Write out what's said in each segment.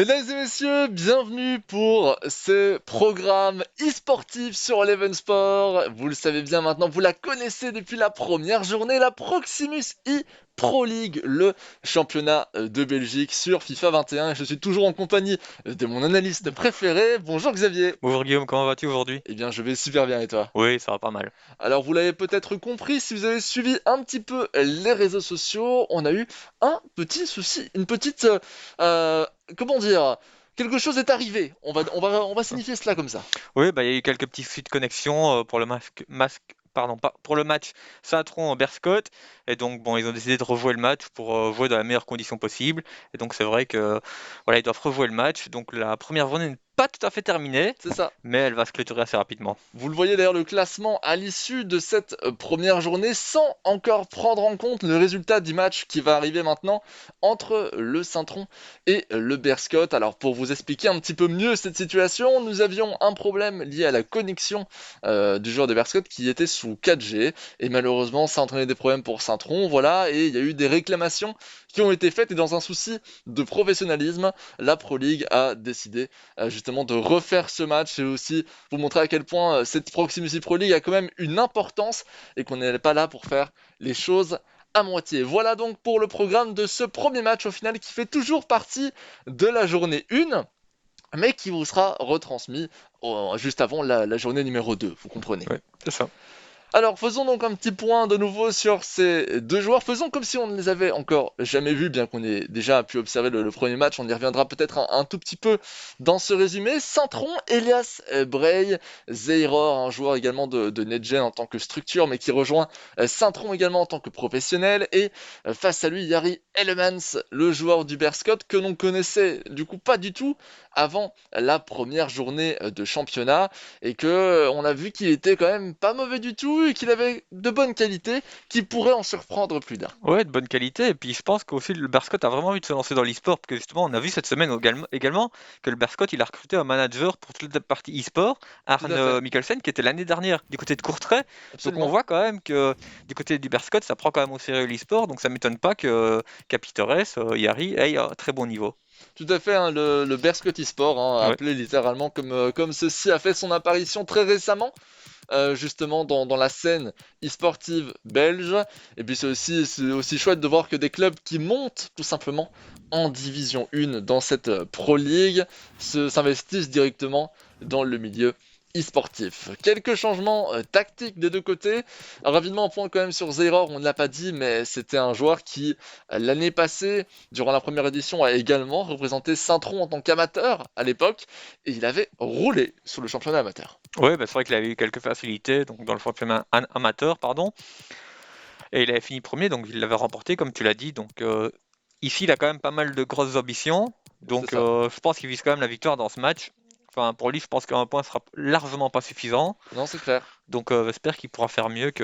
Mesdames et messieurs, bienvenue pour ce programme e-sportif sur Eleven Sport. Vous le savez bien maintenant, vous la connaissez depuis la première journée, la Proximus Pro League, le championnat de Belgique sur FIFA 21. Et je suis toujours en compagnie de mon analyste préféré. Bonjour Xavier. Bonjour Guillaume, comment vas-tu aujourd'hui? Eh bien, je vais super bien et toi? Oui, ça va pas mal. Alors, vous l'avez peut-être compris, si vous avez suivi un petit peu les réseaux sociaux, on a eu un petit souci, une petite, euh, comment dire, quelque chose est arrivé. On va signifier cela comme ça. Oui, bah, il y a eu quelques petits soucis de connexion pour le pardon, pas, pour le match Saint-Tron-Berscott. Et donc, bon, ils ont décidé de rejouer le match pour jouer dans les meilleures conditions possibles. Et donc, c'est vrai que voilà, ils doivent rejouer le match. Donc, la première journée n'est pas tout à fait terminée, C'est ça. mais elle va se clôturer assez rapidement. Vous le voyez d'ailleurs le classement à l'issue de cette première journée sans encore prendre en compte le résultat du match qui va arriver maintenant entre le Saint-Tron et le Berscott. Alors pour vous expliquer un petit peu mieux cette situation, nous avions un problème lié à la connexion du joueur de Berscott qui était sous 4G et malheureusement ça a entraîné des problèmes pour Saint-Tron, voilà, et il y a eu des réclamations qui ont été faites et dans un souci de professionnalisme, la Pro League a décidé justement de refaire ce match et aussi vous montrer à quel point cette Proximus Pro League a quand même une importance et qu'on n'est pas là pour faire les choses à moitié. Voilà donc pour le programme de ce premier match au final qui fait toujours partie de la journée 1 mais qui vous sera retransmis juste avant la journée numéro 2, vous comprenez. Oui, c'est ça. Alors faisons donc un petit point de nouveau sur ces deux joueurs. Faisons comme si on ne les avait encore jamais vus, bien qu'on ait déjà pu observer le premier match. On y reviendra peut-être un tout petit peu dans ce résumé. Saint-Tron, Elias Bray, Zeyror, un joueur également de NetGen en tant que structure, mais qui rejoint Saint-Tron également en tant que professionnel. Et face à lui, Yari Elemans, le joueur du Berscott que l'on connaissait du coup pas du tout avant la première journée de championnat et que on a vu qu'il était quand même pas mauvais du tout et qu'il avait de bonnes qualités qui pourraient en surprendre plus d'un. Ouais, de bonne qualité. Et puis je pense qu'aussi le Berscott a vraiment envie de se lancer dans l'e-sport. Parce que justement, on a vu cette semaine également que le Berscott il a recruté un manager pour toute la partie e-sport, Tout à fait, Arne Mikkelsen, qui était l'année dernière du côté de Courtrai. Donc on absolument. voit quand même que du côté du Berscott, ça prend quand même au sérieux l'e-sport. Donc ça m'étonne pas que Capitores, Yari, ait un très bon niveau. Tout à fait, hein, le Berscotty Sport, hein, Ouais. appelé littéralement comme ceci, a fait son apparition très récemment, justement dans la scène e-sportive belge. Et puis c'est aussi chouette de voir que des clubs qui montent tout simplement en Division 1 dans cette Pro League s'investissent directement dans le milieu e-sportif. Quelques changements tactiques des deux côtés. Rapidement, un point quand même sur Zeyror, on ne l'a pas dit, mais c'était un joueur qui, l'année passée, durant la première édition, a également représenté Saint-Tron en tant qu'amateur à l'époque, et il avait roulé sur le championnat amateur. Ouais, bah, c'est vrai qu'il avait eu quelques facilités donc dans le championnat amateur, pardon. Et il avait fini premier, donc il l'avait remporté, comme tu l'as dit. Donc ici, il a quand même pas mal de grosses ambitions. C'est Donc ça. je pense qu'il vise quand même la victoire dans ce match. Enfin, pour lui, je pense qu'un point sera largement pas suffisant. Non, c'est clair. Donc j'espère qu'il pourra faire mieux que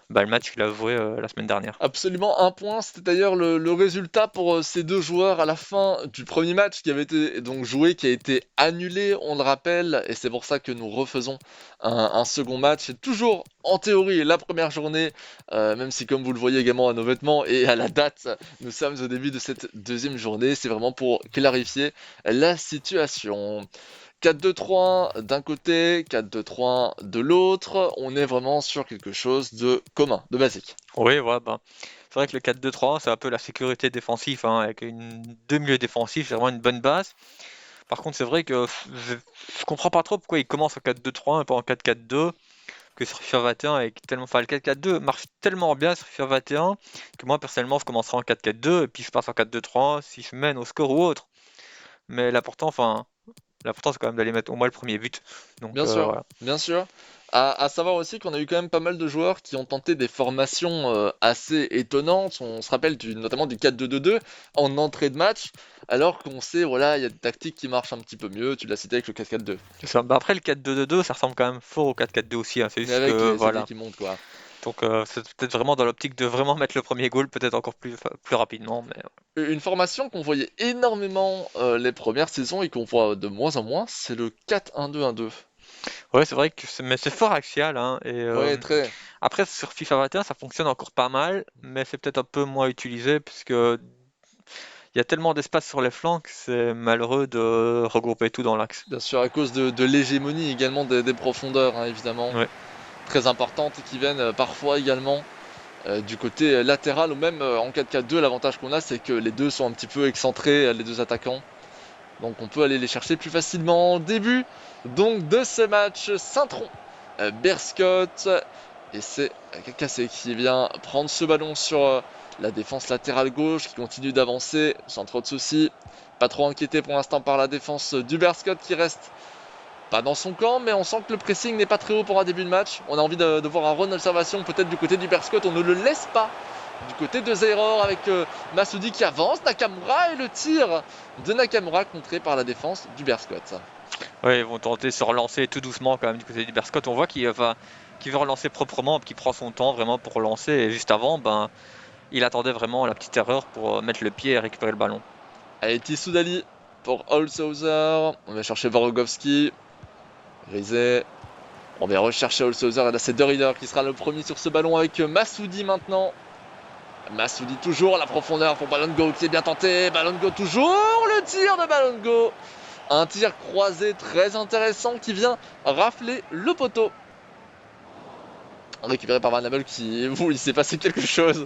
le match qu'il a joué la semaine dernière. Absolument, un point, c'était d'ailleurs le résultat pour ces deux joueurs à la fin du premier match qui avait été donc joué, qui a été annulé, on le rappelle, et c'est pour ça que nous refaisons un second match. C'est toujours en théorie la première journée, même si comme vous le voyez également à nos vêtements et à la date, nous sommes au début de cette deuxième journée, c'est vraiment pour clarifier la situation. 4-2-3-1 d'un côté, 4-2-3-1 de l'autre, on est vraiment sur quelque chose de commun, de basique. Oui, ouais, ben, c'est vrai que le 4-2-3, c'est un peu la sécurité défensive, hein, avec deux milieux défensifs, c'est vraiment une bonne base. Par contre, c'est vrai que je comprends pas trop pourquoi il commence en 4-2-3 et pas en 4-4-2. Que sur FIFA 21 est tellement, enfin le 4-4-2 marche tellement bien sur FIFA 21 que moi personnellement je commencerai en 4-4-2 et puis je passe en 4-2-3 si je mène au score ou autre. Mais l'important c'est quand même d'aller mettre au moins le premier but. Donc Bien sûr, voilà. bien sûr. À savoir aussi qu'on a eu quand même pas mal de joueurs qui ont tenté des formations assez étonnantes. On se rappelle notamment du 4-2-2-2 en entrée de match, alors qu'on sait, voilà, il y a des tactiques qui marchent un petit peu mieux. Tu l'as cité avec le 4-4-2. C'est ça. Bah, après le 4-2-2-2 ça ressemble quand même fort au 4-4-2 aussi, hein. C'est Mais juste avec que les ailiers voilà. qui montent, quoi. Donc c'est peut-être vraiment dans l'optique de vraiment mettre le premier goal peut-être encore plus rapidement. Mais Une formation qu'on voyait énormément les premières saisons et qu'on voit de moins en moins, c'est le 4-1-2-1-2. ouais, c'est vrai que mais c'est fort axial, hein, et Ouais, très. après sur FIFA 21 ça fonctionne encore pas mal, mais c'est peut-être un peu moins utilisé puisque il y a tellement d'espace sur les flancs que c'est malheureux de regrouper tout dans l'axe. Bien sûr, à cause de l'hégémonie également des profondeurs, hein, évidemment, Ouais. très importantes, qui viennent parfois également du côté latéral, ou même en 4-4-2, l'avantage qu'on a, c'est que les deux sont un petit peu excentrés, les deux attaquants. Donc on peut aller les chercher plus facilement. Début donc de ce match, Saint-Tron, Berscott, et c'est Cassé qui vient prendre ce ballon sur la défense latérale gauche, qui continue d'avancer sans trop de soucis. Pas trop inquiété pour l'instant par la défense du Berscott qui reste pas dans son camp, mais on sent que le pressing n'est pas très haut pour un début de match. On a envie de voir un run d'observation peut-être du côté du Berscott, on ne le laisse pas. Du côté de Zairor avec Masudi qui avance, Nakamura, et le tir de Nakamura contré par la défense du Berscott. Ouais, ils vont tenter de se relancer tout doucement quand même du côté du Berscott. On voit qu'il veut relancer proprement, qu'il prend son temps vraiment pour relancer. Et juste avant, ben, il attendait vraiment la petite erreur pour mettre le pied et récupérer le ballon. Allez, Tissoudali pour Holzhauser. On va chercher Vorogovski. Rizet. On va rechercher Holzhauser. Et là, c'est De Ridder qui sera le premier sur ce ballon avec Masudi maintenant. Masudi toujours, la profondeur pour Balongo qui est bien tenté. Balongo toujours, le tir de Balongo. Un tir croisé très intéressant qui vient rafler le poteau. Récupéré par Van Abel qui... Bon, il s'est passé quelque chose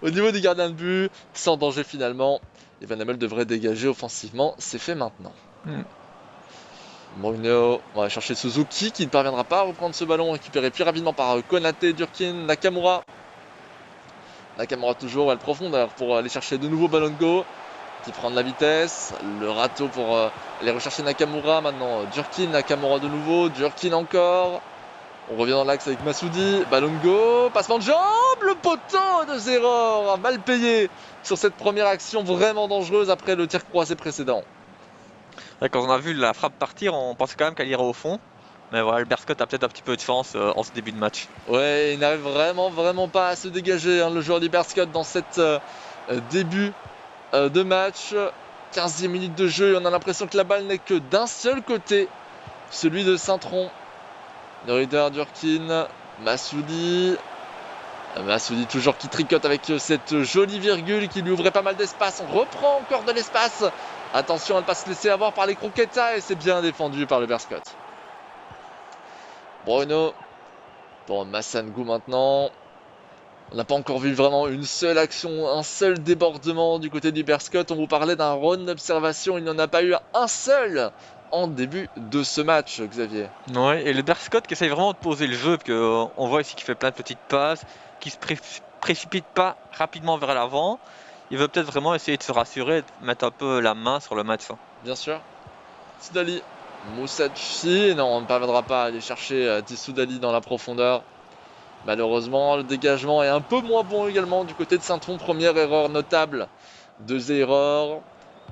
au niveau du gardien de but, sans danger finalement. Et Van Abel devrait dégager offensivement, c'est fait maintenant. Mourinho, on va chercher Suzuki qui ne parviendra pas à reprendre ce ballon, récupéré plus rapidement par Konaté, Durkin, Nakamura. Nakamura toujours à la profondeur pour aller chercher de nouveau Balongo qui prend de la vitesse. Le râteau pour aller rechercher Nakamura. Maintenant Durkin, Nakamura de nouveau, Durkin encore. On revient dans l'axe avec Masudi, Balongo, passement de jambe, le poteau de Zairor, mal payé sur cette première action vraiment dangereuse après le tir croisé précédent. Ouais, quand on a vu la frappe partir, on pensait quand même qu'elle irait au fond. Mais voilà, le Berscott a peut-être un petit peu de chance en ce début de match. Ouais, il n'arrive vraiment pas à se dégager, hein, le joueur du Berscott dans cette début de match. 15e minute de jeu et on a l'impression que la balle n'est que d'un seul côté, celui de Saint-Tron. De Ridder, Durkin, Masudi. Masudi toujours qui tricote avec cette jolie virgule qui lui ouvrait pas mal d'espace. On reprend encore de l'espace. Attention à ne pas se laisser avoir par les Croquetas et c'est bien défendu par le Berscott. Bruno pour Massangou maintenant. On n'a pas encore vu vraiment une seule action, un seul débordement du côté du Berscott. On vous parlait d'un run d'observation, il n'y en a pas eu un seul en début de ce match, Xavier. Ouais, et le Berscott qui essaye vraiment de poser le jeu, parce que on voit ici qu'il fait plein de petites passes, qui se précipite pas rapidement vers l'avant. Il veut peut-être vraiment essayer de se rassurer, de mettre un peu la main sur le match. Bien sûr. Tissoudali, Moussachi, non, on ne parviendra pas à aller chercher Tissoudali dans la profondeur. Malheureusement, le dégagement est un peu moins bon également du côté de Saint-Tron. Première erreur notable de Zairor.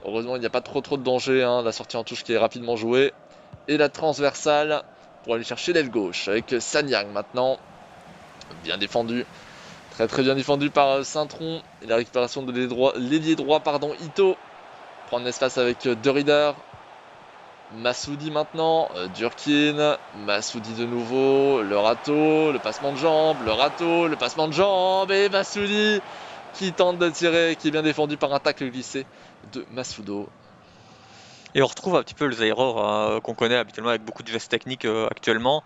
Heureusement, il n'y a pas trop de danger, hein. La sortie en touche qui est rapidement jouée. Et la transversale pour aller chercher l'aile gauche avec Sanyang maintenant. Bien défendu. Très bien défendu par Saint-Tron. Et la récupération de l'ailier droit, Ito. Prendre l'espace avec De Ridder. Masudi maintenant, Durkin, Masudi de nouveau, le râteau, le passement de jambe, le râteau, le passement de jambe, et Masudi qui tente de tirer, qui est bien défendu par un tacle glissé de Masudo. Et on retrouve un petit peu le Zairor qu'on connaît habituellement avec beaucoup de gestes techniques actuellement,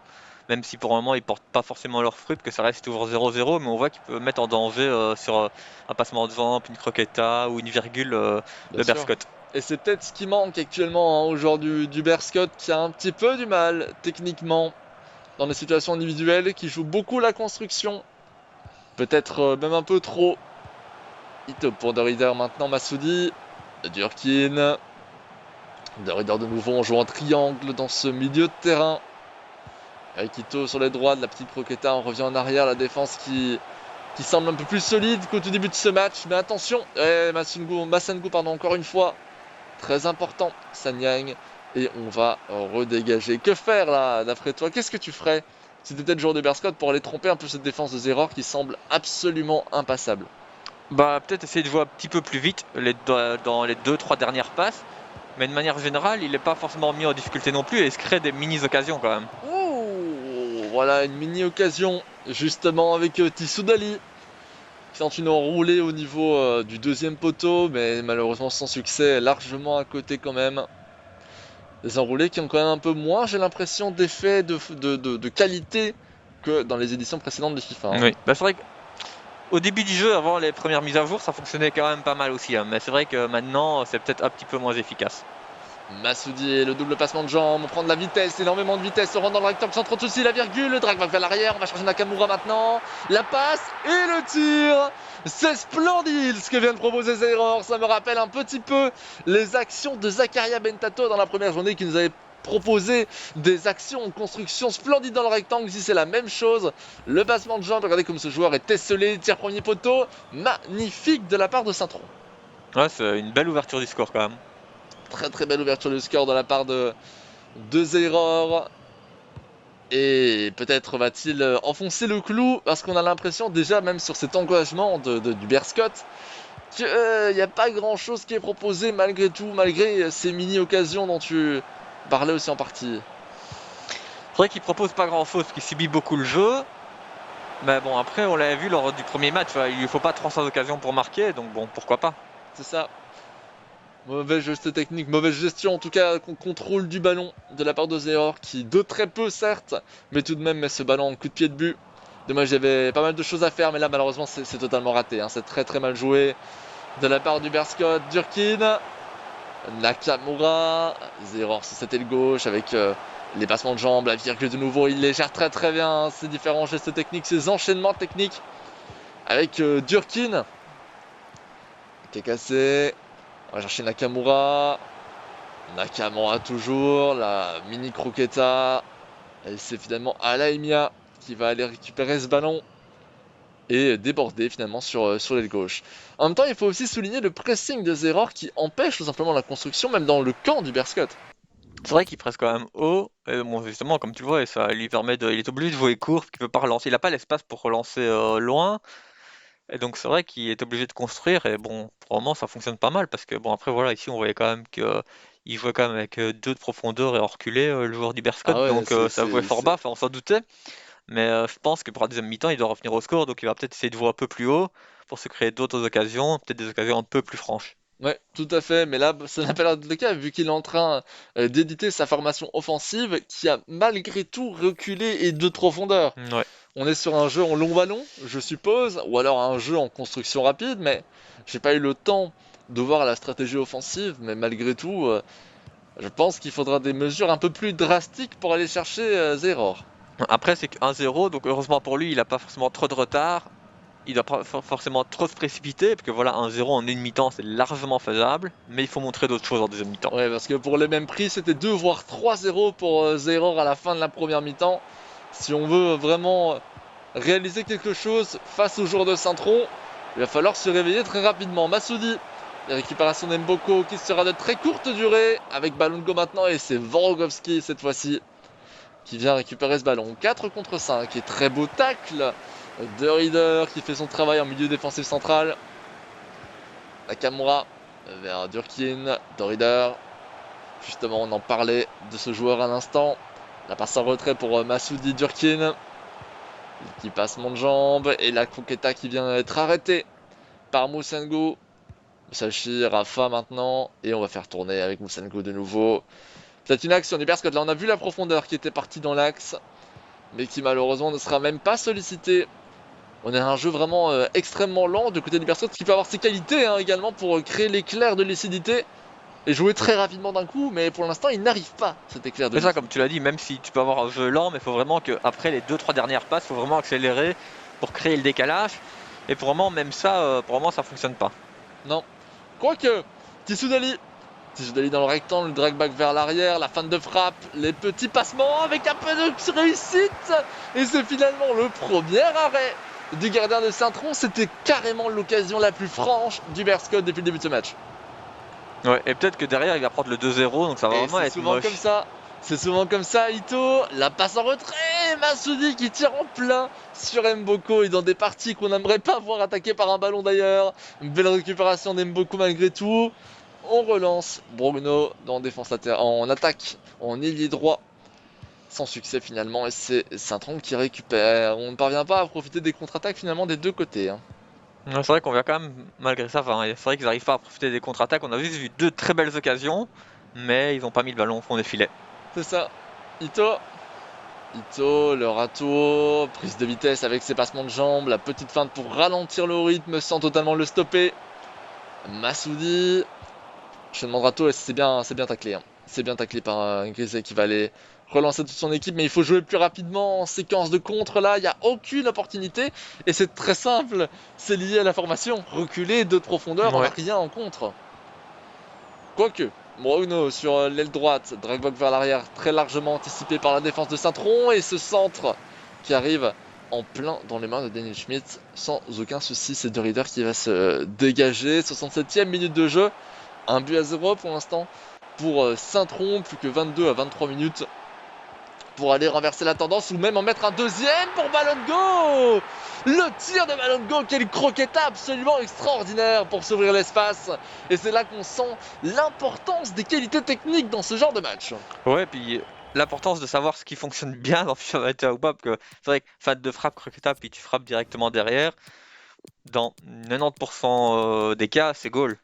même si pour le moment ils portent pas forcément leurs fruits, que ça reste toujours 0-0, mais on voit qu'il peut mettre en danger sur un passement de jambe, une croqueta ou une virgule le Berscott. Et c'est peut-être ce qui manque actuellement aux joueurs du Berscott qui a un petit peu du mal techniquement dans les situations individuelles, qui joue beaucoup la construction, peut-être même un peu trop. Ito pour De Ridder maintenant, Masudi, Durkin, De Ridder de nouveau, on joue en triangle dans ce milieu de terrain. Avec Ito sur les droits de la petite croqueta, on revient en arrière, la défense qui semble un peu plus solide qu'au tout début de ce match. Mais attention, Massangou, encore une fois, très important, Sanyang. Et on va redégager. Que faire là, d'après toi? Qu'est-ce que tu ferais si tu étais le joueur de Berscott pour aller tromper un peu cette défense de Zairor qui semble absolument impassable? Bah peut-être essayer de jouer un petit peu plus vite dans les 2-3 dernières passes, mais de manière générale il n'est pas forcément mis en difficulté non plus et il se crée des mini-occasions quand même. Ouh, voilà une mini-occasion justement avec Tissoudali qui tente une enroulée au niveau du deuxième poteau, mais malheureusement sans succès, largement à côté quand même. Des enroulés qui ont quand même un peu moins, j'ai l'impression, d'effet de qualité que dans les éditions précédentes de FIFA. Hein. Oui, bah, c'est vrai qu'au début du jeu, avant les premières mises à jour, ça fonctionnait quand même pas mal aussi, hein, mais c'est vrai que maintenant, c'est peut-être un petit peu moins efficace. Massoudi, le double passement de jambes, on prend de la vitesse, énormément de vitesse, on rentre dans le rectangle sans trop de soucis, la virgule, le drag va vers l'arrière, on va chercher Nakamura maintenant, la passe et le tir. C'est splendide ce que vient de proposer Zeror, ça me rappelle un petit peu les actions de Zakaria Bentato dans la première journée qui nous avait proposé des actions en construction splendides dans le rectangle. Ici c'est la même chose, le passement de jambes, regardez comme ce joueur est esselé, tir premier poteau, magnifique de la part de Saint-Tron. Ouais, c'est une belle ouverture du score quand même. Très très belle ouverture du score de la part de Zeror. Et peut-être va-t-il enfoncer le clou, parce qu'on a l'impression déjà, même sur cet engagement du Berscott, qu'il n'y a pas grand-chose qui est proposé malgré tout, malgré ces mini-occasions dont tu parlais aussi en partie. C'est vrai qu'il propose pas grand-chose, qu'il subit beaucoup le jeu. Mais bon, après, on l'avait vu lors du premier match, il lui faut pas 300 occasions pour marquer, donc bon, pourquoi pas. C'est ça. Mauvaise geste technique, mauvaise gestion, en tout cas, contrôle du ballon de la part de Zeror, qui de très peu certes, mais tout de même met ce ballon en coup de pied de but. Dommage, il y avait pas mal de choses à faire, mais là malheureusement c'est totalement raté. Hein. C'est très très mal joué de la part du Berscott, Durkin. Nakamura, Zeror sur cette aile gauche avec les passements de jambes, la virgule de nouveau, il les gère très très bien, hein, ces différents gestes techniques, ces enchaînements techniques avec Durkin qui est cassé. On va chercher Nakamura. Nakamura toujours, la mini croqueta. Et c'est finalement Alaimia qui va aller récupérer ce ballon et déborder finalement sur l'aile gauche. En même temps, il faut aussi souligner le pressing de Zeror qui empêche tout simplement la construction, même dans le camp du Berscott. C'est vrai qu'il presse quand même haut, et bon, justement, comme tu le vois, ça lui permet de. Il est obligé de jouer court, il peut pas relancer, il a pas l'espace pour relancer loin. Et donc c'est vrai qu'il est obligé de construire et bon, pour le moment ça fonctionne pas mal parce que bon après voilà ici on voyait quand même que il jouait quand même avec deux de profondeur et en reculé le joueur du Ah Berscott ouais, donc ça jouait fort bas, enfin, on s'en doutait mais je pense que pour la deuxième mi-temps il doit revenir au score donc il va peut-être essayer de jouer un peu plus haut pour se créer d'autres occasions, peut-être des occasions un peu plus franches. Ouais, tout à fait, mais là, ça n'a pas l'air d'être le cas, vu qu'il est en train d'éditer sa formation offensive, qui a malgré tout reculé et de profondeur. Ouais. On est sur un jeu en long ballon, je suppose, ou alors un jeu en construction rapide, mais j'ai pas eu le temps de voir la stratégie offensive, mais malgré tout, je pense qu'il faudra des mesures un peu plus drastiques pour aller chercher Zeror. Après c'est que 1-0 donc heureusement pour lui il a pas forcément trop de retard. Il doit pas forcément trop se précipiter, parce que voilà, 1-0 en une mi-temps, c'est largement faisable, mais il faut montrer d'autres choses en deuxième mi-temps. Ouais, parce que pour le même prix, c'était 2 voire 3-0 pour Zeror à la fin de la première mi-temps. Si on veut vraiment réaliser quelque chose face aux joueurs de Saint-Tron, il va falloir se réveiller très rapidement. Massoudi, la récupération d'Mboko qui sera de très courte durée avec ballon de go maintenant et c'est Vorogowski cette fois-ci qui vient récupérer ce ballon. 4 contre 5 et très beau tacle de Reader qui fait son travail en milieu défensif central. Nakamura vers Durkin, de Reader. Justement, on en parlait de ce joueur à l'instant. La passe en retrait pour Massoudi Durkin. Qui passe mon de jambe. Et la Croqueta qui vient être arrêtée par Moussango. Musashi, Rafa maintenant. Et on va faire tourner avec Moussango de nouveau. Peut-être une action du Berscott. Là, on a vu la profondeur qui était partie dans l'axe. Mais qui malheureusement ne sera même pas sollicitée. On a un jeu vraiment extrêmement lent du côté du Berscott. Qui peut avoir ses qualités hein, également pour créer l'éclair de lucidité. Et jouer très rapidement d'un coup. Mais pour l'instant, il n'arrive pas cet éclair de C'est ça, lucidité. comme tu l'as dit, même si tu peux avoir un jeu lent, mais il faut vraiment qu'après les 2-3 dernières passes, il faut vraiment accélérer pour créer le décalage. Et pour le moment, même ça, pour le moment, ça fonctionne pas. Non. Quoique, Tissoudali dans le rectangle, le drag back vers l'arrière, la fin de frappe, les petits passements avec un peu de réussite. Et c'est finalement le premier arrêt du gardien de Saint-Tron. C'était carrément l'occasion la plus franche du Berscott depuis le début de ce match. Ouais, et peut-être que derrière, il va prendre le 2-0, donc ça va Et vraiment c'est être souvent moche. comme ça. C'est souvent comme ça, Ito. La passe en retrait. Massoudi qui tire en plein sur Mboko. Et dans des parties qu'on n'aimerait pas voir attaquées par un ballon d'ailleurs. Une belle récupération d'Mboko malgré tout. On relance Bruno en défense latérale, en attaque, en ailier droit. Sans succès finalement. Et c'est Saint-Tron qui récupère. On ne parvient pas à profiter des contre-attaques finalement des deux côtés. Hein. Ouais, c'est vrai qu'on vient quand même, malgré ça, enfin, c'est vrai qu'ils n'arrivent pas à profiter des contre-attaques. On a juste vu deux très belles occasions, mais ils n'ont pas mis le ballon au fond des filets. C'est ça. Ito. Ito, le ratour, prise de vitesse avec ses passements de jambes, la petite feinte pour ralentir le rythme sans totalement le stopper. Massoudi. Enchaînement de ratour et c'est bien taclé, hein. C'est bien taclé par Grisey qui va aller relancer toute son équipe, mais il faut jouer plus rapidement en séquence de contre là, il n'y a aucune opportunité et c'est très simple, c'est lié à la formation. Reculer de profondeur, on n'a Ouais. rien en contre. Quoique, Bruno sur l'aile droite, Dragbock vers l'arrière, très largement anticipé par la défense de Saint-Tron, et ce centre qui arrive en plein dans les mains de Daniel Schmidt, sans aucun souci, c'est De Rieder qui va se dégager, 67e minute de jeu, un but à 0 pour l'instant pour Saint-Tron, plus que 22 à 23 minutes pour aller renverser la tendance ou même en mettre un deuxième pour Malongo. Le tir de Malongo, quelle croquette absolument extraordinaire pour s'ouvrir l'espace. Et c'est là qu'on sent l'importance des qualités techniques dans ce genre de match. Ouais, puis l'importance de savoir ce qui fonctionne bien dans FIFA 21 ou pas, parce que c'est vrai que fan de frappe, croqueta, puis tu frappes directement derrière, dans 90% des cas, c'est goal.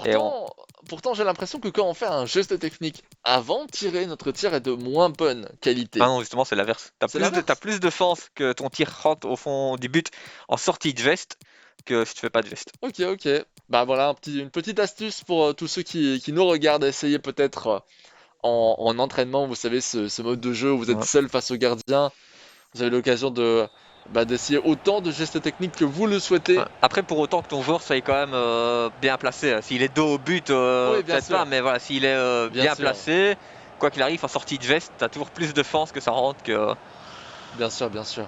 Et on... Pourtant, pourtant j'ai l'impression que quand on fait un geste technique avant de tirer, notre tir est de moins bonne Ah qualité. non, justement, c'est l'inverse. C'est T'as l'inverse. plus de chance que ton tir rentre au fond du but en sortie de geste que si tu fais pas de geste. Ok, ok. Bah voilà, une petite astuce pour tous ceux qui nous regardent. Essayez peut-être en entraînement, vous savez, ce mode de jeu où vous êtes Ouais. seul face au gardien. Vous avez l'occasion d'essayer autant de gestes techniques que vous le Ouais. souhaitez. Après, pour autant que ton joueur soit quand même bien placé, hein. S'il est dos au but, Oui, bien peut-être pas, sûr, mais voilà, s'il est bien bien sûr, placé, quoi qu'il arrive, en sortie de geste, t'as toujours plus de chances que ça rentre que. bien sûr, bien sûr.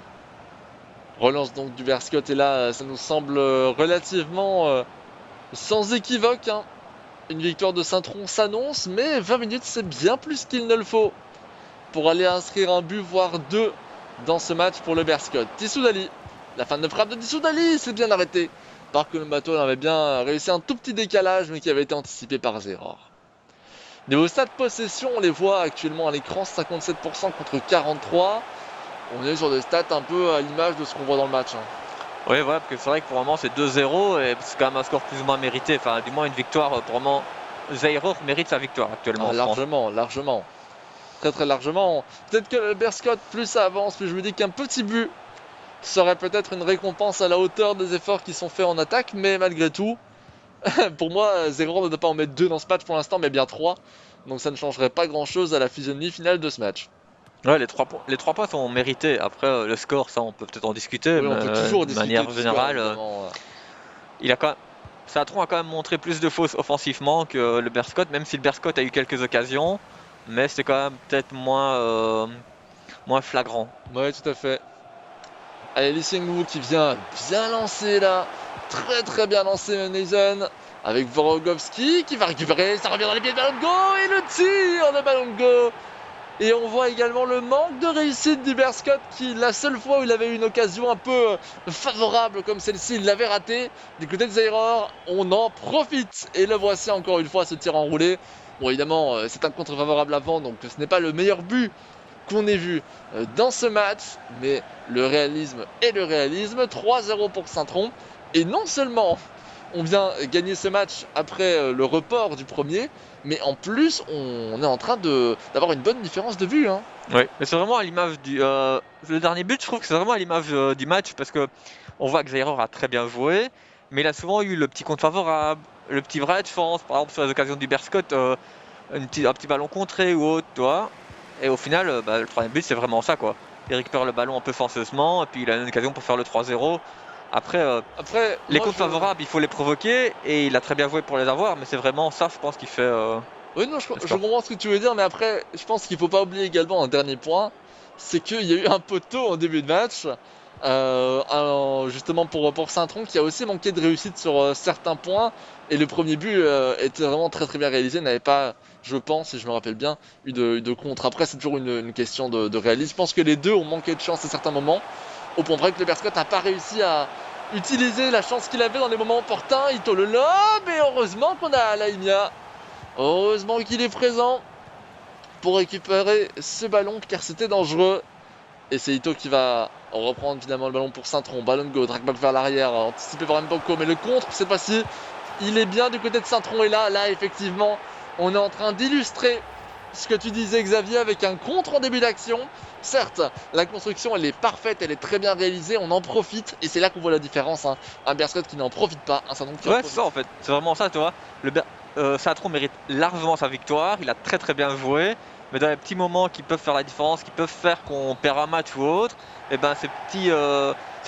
Relance donc du Berscott et là, ça nous semble relativement sans équivoque, hein. Une victoire de Saint-Tron s'annonce, mais 20 minutes, c'est bien plus qu'il ne le faut pour aller inscrire un but, voire deux, dans ce match pour le Berscott. Tissoudali, la fin de frappe de Tissoudali, c'est bien arrêté. Par que le bateau avait bien réussi un tout petit décalage, mais qui avait été anticipé par Zeror. Niveau stade possession, on les voit actuellement à l'écran, 57% contre 43%. On est sur des stats un peu à l'image de ce qu'on voit dans le match, hein. Oui, voilà, parce que c'est vrai que pour le moment c'est 2-0 et c'est quand même un score plus ou moins mérité. Enfin, du moins une victoire, pour le moment, Zaïre mérite sa victoire actuellement Ah, en France. largement, largement. Très très largement. Peut-être que le Berscott, plus ça avance, plus je me dis qu'un petit but serait peut-être une récompense à la hauteur des efforts qui sont faits en attaque, mais malgré tout, pour moi, Zéro ne doit pas en mettre deux dans ce match pour l'instant, mais bien trois. Donc ça ne changerait pas grand-chose à la physionomie finale de ce match. Ouais, les trois points sont mérités. Après, le score, ça, on peut peut-être en discuter, Oui, mais on peut toujours de discuter manière du score, générale, évidemment. il a quand même. Satron a quand même montré plus de fausses offensivement que le Berscott, même si le Berscott a eu quelques occasions, mais c'est quand même peut-être moins flagrant. Ouais, tout à fait. Allez, Lee Seung-woo qui vient bien lancer là. Très très bien lancé Nathan. Avec Vorogovski qui va récupérer. Ça revient dans les pieds de Malongo. Et le tir de Malongo. Et on voit également le manque de réussite du Berscott qui, la seule fois où il avait eu une occasion un peu favorable comme celle-ci, il l'avait raté. Du côté de Zayror, on en profite. Et le voici encore une fois ce tir enroulé. Bon, évidemment, c'est un contre favorable avant, donc ce n'est pas le meilleur but qu'on ait vu dans ce match, mais le réalisme est le réalisme. 3-0 pour Saint-Tron. Et non seulement on vient gagner ce match après le report du premier, mais en plus on est en train d'avoir une bonne différence de vue, hein. Oui, mais c'est vraiment à l'image du. Le dernier but, je trouve que c'est vraiment à l'image du match parce que on voit que Zayror a très bien joué, mais il a souvent eu le petit compte favorable, le petit vrai de chance, par exemple sur les occasions du Berscott, un petit ballon contré ou autre, toi. Et au final, le troisième but, c'est vraiment ça, quoi. Il récupère le ballon un peu forceusement, et puis il a une occasion pour faire le 3-0. Après, Après, les moi comptes je. favorables, il faut les provoquer, et il a très bien joué pour les avoir, mais c'est vraiment ça, je pense, qui fait Oui, non, le je score. comprends ce que tu veux dire, mais après, je pense qu'il faut pas oublier également un dernier point, c'est qu'il y a eu un poteau en début de match, justement pour Saint-Tron, qui a aussi manqué de réussite sur certains points, et le premier but était vraiment très très bien réalisé, n'avait pas, je pense, si je me rappelle bien, eu de contre. Après, c'est toujours une question de réalisme. Je pense que les deux ont manqué de chance à certains moments, au point près que le Berscott n'a pas réussi à utiliser la chance qu'il avait dans les moments opportuns. Ito le lob, et heureusement qu'on a Laimia. Heureusement qu'il est présent pour récupérer ce ballon car c'était dangereux. Et c'est Ito qui va On reprend finalement le ballon pour Saint-Tron. Ballon de go, drag-back vers l'arrière, anticipé par Mboko, mais le contre, cette fois-ci, il est bien du côté de Saint-Tron. Et là, effectivement, on est en train d'illustrer ce que tu disais, Xavier, avec un contre en début d'action. Certes, la construction, elle est parfaite, elle est très bien réalisée, on en profite, et c'est là qu'on voit la différence. Hein. Un Berscott qui n'en profite pas, un Saint-Tron qui en Ouais, c'est profite. ça en fait, c'est vraiment ça, tu vois. Satron mérite largement sa victoire, il a très très bien joué, mais dans les petits moments qui peuvent faire la différence, qui peuvent faire qu'on perd un match ou autre, et ben ces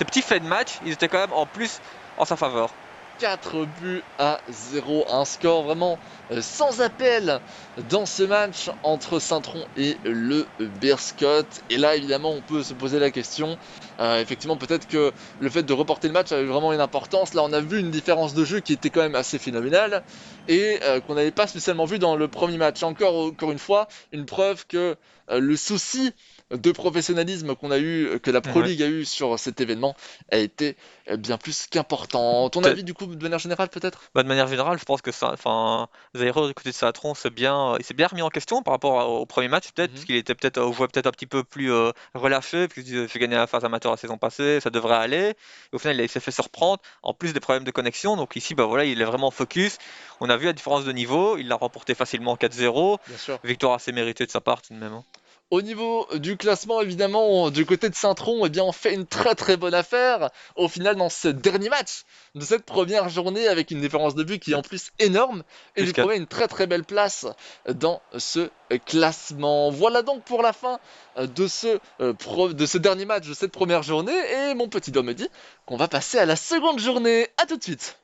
petits faits de match, ils étaient quand même en plus en sa faveur. 4 buts à 0, un score vraiment sans appel dans ce match entre Saint-Tron et le Berscott. Et là, évidemment, on peut se poser la question. Effectivement, peut-être que le fait de reporter le match avait vraiment une importance. Là, on a vu une différence de jeu qui était quand même assez phénoménale et qu'on n'avait pas spécialement vu dans le premier match. Encore une fois, une preuve que le souci de professionnalisme qu'on a eu, que la Pro Ouais. League a eu sur cet événement a été bien plus qu'important. Ton avis du coup de manière générale peut-être? Bah, de manière générale, je pense que ça, enfin, Zaïre du côté de Salatron, il s'est bien remis en question par rapport au premier match peut-être, parce Mhm. qu'il était peut-être, jouait peut-être un petit peu plus relâché, puisqu'il a fait gagner la phase amateur la saison passée, ça devrait aller. Et au final, il s'est fait surprendre, en plus des problèmes de connexion. Donc ici, bah voilà, il est vraiment focus. On a vu la différence de niveau, il l'a remporté facilement 4-0. Bien sûr. Victoire assez méritée de sa part tout de même, hein. Au niveau du classement, évidemment, du côté de Saint-Tron, eh bien, on fait une très très bonne affaire. Au final, dans ce dernier match de cette première journée, avec une différence de but qui est en plus énorme, et lui Plus 4. promet une très très belle place dans ce classement. Voilà donc pour la fin de ce dernier match de cette première journée. Et mon petit doigt me dit qu'on va passer à la seconde journée. À tout de suite.